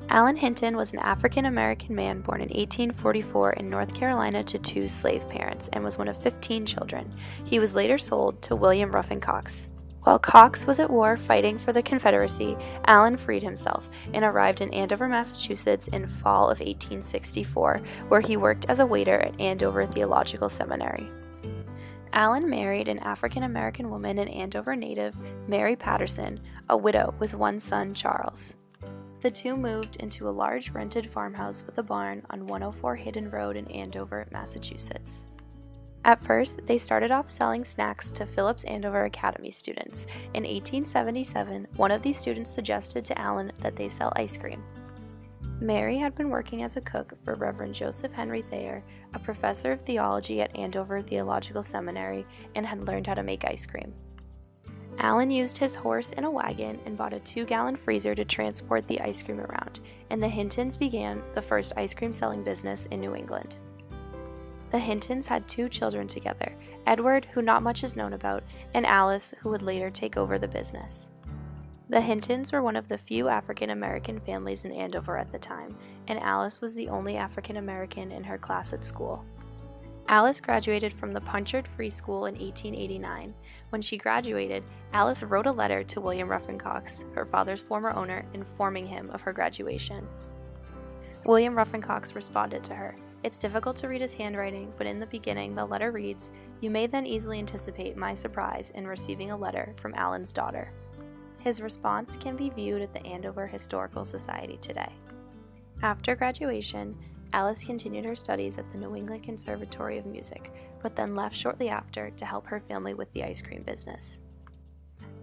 Alan Hinton was an African-American man born in 1844 in North Carolina to two slave parents and was one of 15 children. He was later sold to William Ruffin Cox. While Cox was at war fighting for the Confederacy, Alan freed himself and arrived in Andover, Massachusetts in fall of 1864, where he worked as a waiter at Andover Theological Seminary. Alan married an African-American woman and Andover native, Mary Patterson, a widow with one son, Charles. The two moved into a large rented farmhouse with a barn on 104 Hidden Road in Andover, Massachusetts. At first, they started off selling snacks to Phillips Andover Academy students. In 1877, one of these students suggested to Alan that they sell ice cream. Mary had been working as a cook for Reverend Joseph Henry Thayer, a professor of theology at Andover Theological Seminary, and had learned how to make ice cream. Alan used his horse and a wagon and bought a 2-gallon freezer to transport the ice cream around, and the Hintons began the first ice cream selling business in New England. The Hintons had 2 children together, Edward, who not much is known about, and Alice, who would later take over the business. The Hintons were one of the few African-American families in Andover at the time, and Alice was the only African-American in her class at school. Alice graduated from the Punchard Free School in 1889. When she graduated, Alice wrote a letter to William Ruffin Cox, her father's former owner, informing him of her graduation. William Ruffin Cox responded to her. It's difficult to read his handwriting, but in the beginning the letter reads, "You may then easily anticipate my surprise in receiving a letter from Alan's daughter." His response can be viewed at the Andover Historical Society today. After graduation, Alice continued her studies at the New England Conservatory of Music, but then left shortly after to help her family with the ice cream business.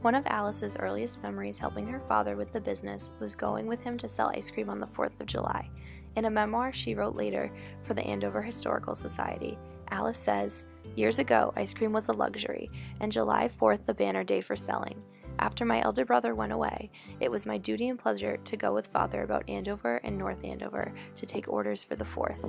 One of Alice's earliest memories helping her father with the business was going with him to sell ice cream on the 4th of July. In a memoir she wrote later for the Andover Historical Society, Alice says, "Years ago, ice cream was a luxury, and July 4th the banner day for selling. After my elder brother went away, it was my duty and pleasure to go with father about Andover and North Andover to take orders for the 4th.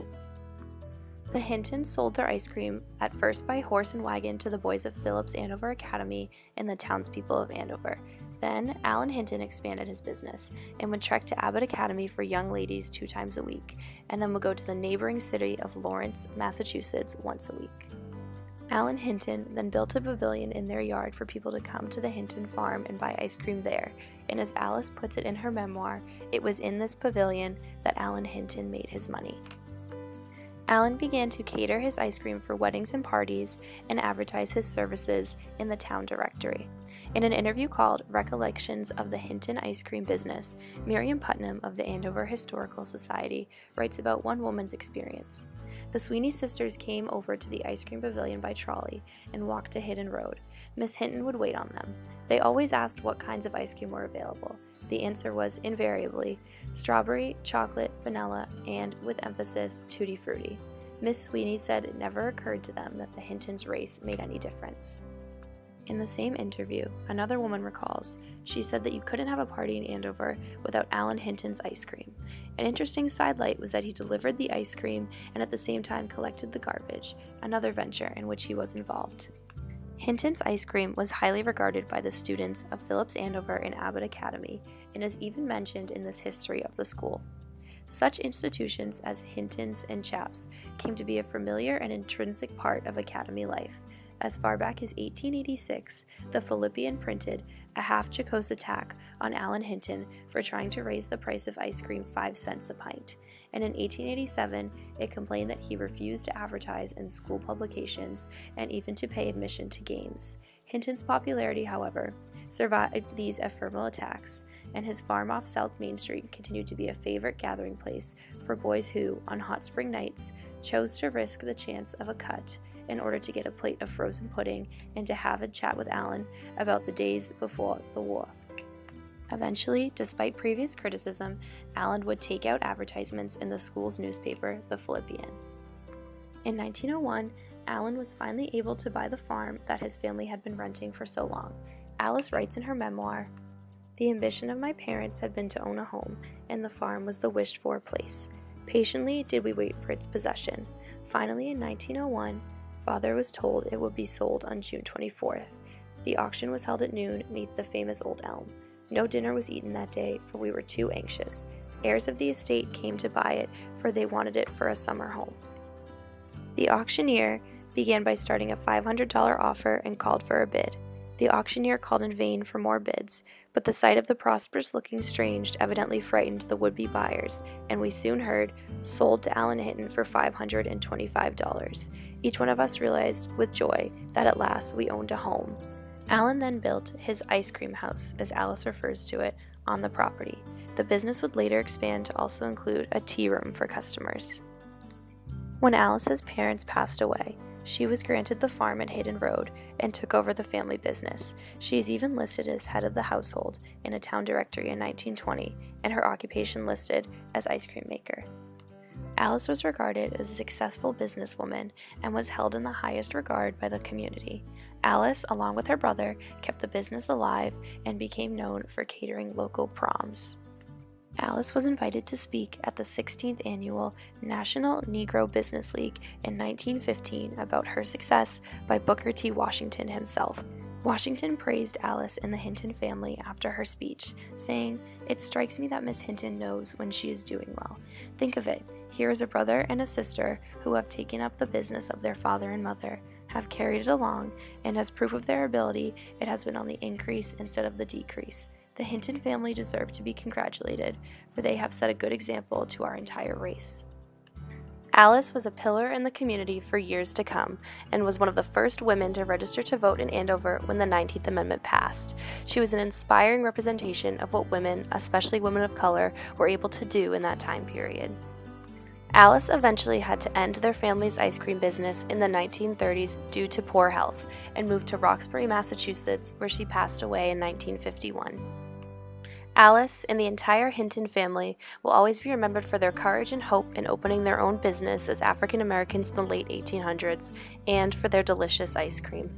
The Hintons sold their ice cream at first by horse and wagon to the boys of Phillips Andover Academy and the townspeople of Andover. Then Alan Hinton expanded his business and would trek to Abbott Academy for young ladies 2 times a week, and then would go to the neighboring city of Lawrence, Massachusetts once a week. Alan Hinton then built a pavilion in their yard for people to come to the Hinton farm and buy ice cream there, and as Alice puts it in her memoir, it was in this pavilion that Alan Hinton made his money. Alan began to cater his ice cream for weddings and parties and advertise his services in the town directory. In an interview called Recollections of the Hinton Ice Cream Business, Miriam Putnam of the Andover Historical Society writes about one woman's experience. The Sweeney sisters came over to the ice cream pavilion by trolley and walked to Hidden Road. Miss Hinton would wait on them. They always asked what kinds of ice cream were available. The answer was invariably strawberry, chocolate, vanilla, and, with emphasis, tutti frutti. Miss Sweeney said it never occurred to them that the Hintons' race made any difference. In the same interview, another woman recalls, she said that you couldn't have a party in Andover without Alan Hinton's ice cream. An interesting sidelight was that he delivered the ice cream and at the same time collected the garbage, another venture in which he was involved. Hinton's ice cream was highly regarded by the students of Phillips Andover and Abbott Academy and is even mentioned in this history of the school. Such institutions as Hinton's and Chaps came to be a familiar and intrinsic part of Academy life. As far back as 1886, the Philippian printed a half-jocose attack on Alan Hinton for trying to raise the price of ice cream 5 cents a pint, and in 1887 it complained that he refused to advertise in school publications and even to pay admission to games. Hinton's popularity, however, survived these ephemeral attacks, and his farm off South Main Street continued to be a favorite gathering place for boys who, on hot spring nights, chose to risk the chance of a cut in order to get a plate of frozen pudding and to have a chat with Alan about the days before the war. Eventually, despite previous criticism, Alan would take out advertisements in the school's newspaper, The Philippian. In 1901, Alan was finally able to buy the farm that his family had been renting for so long. Alice writes in her memoir, "The ambition of my parents had been to own a home, and the farm was the wished-for place. Patiently did we wait for its possession. Finally, in 1901, Father was told it would be sold on June 24th. The auction was held at noon 'neath the famous old elm. No dinner was eaten that day, for we were too anxious. heirs of the estate came to buy it, for they wanted it for a summer home. The auctioneer began by starting a $500 offer and called for a bid. The auctioneer called in vain for more bids, but the sight of the prosperous-looking strange evidently frightened the would-be buyers, and we soon heard, "Sold to Alan Hinton for $525. Each one of us realized with joy that at last we owned a home. Alan then built his ice cream house, as Alice refers to it, on the property. The business would later expand to also include a tea room for customers. When Alice's parents passed away, she was granted the farm at Hayden Road and took over the family business. She is even listed as head of the household in a town directory in 1920, and her occupation listed as ice cream maker. Alice was regarded as a successful businesswoman and was held in the highest regard by the community. Alice, along with her brother, kept the business alive and became known for catering local proms. Alice was invited to speak at the 16th Annual National Negro Business League in 1915 about her success by Booker T. Washington himself. Washington praised Alice and the Hinton family after her speech, saying, "It strikes me that Miss Hinton knows when she is doing well. Think of it, here is a brother and a sister who have taken up the business of their father and mother, have carried it along, and as proof of their ability, it has been on the increase instead of the decrease. The Hinton family deserve to be congratulated, for they have set a good example to our entire race." Alice was a pillar in the community for years to come, and was one of the first women to register to vote in Andover when the 19th Amendment passed. She was an inspiring representation of what women, especially women of color, were able to do in that time period. Alice eventually had to end their family's ice cream business in the 1930s due to poor health, and moved to Roxbury, Massachusetts, where she passed away in 1951. Alice and the entire Hinton family will always be remembered for their courage and hope in opening their own business as African Americans in the late 1800s, and for their delicious ice cream.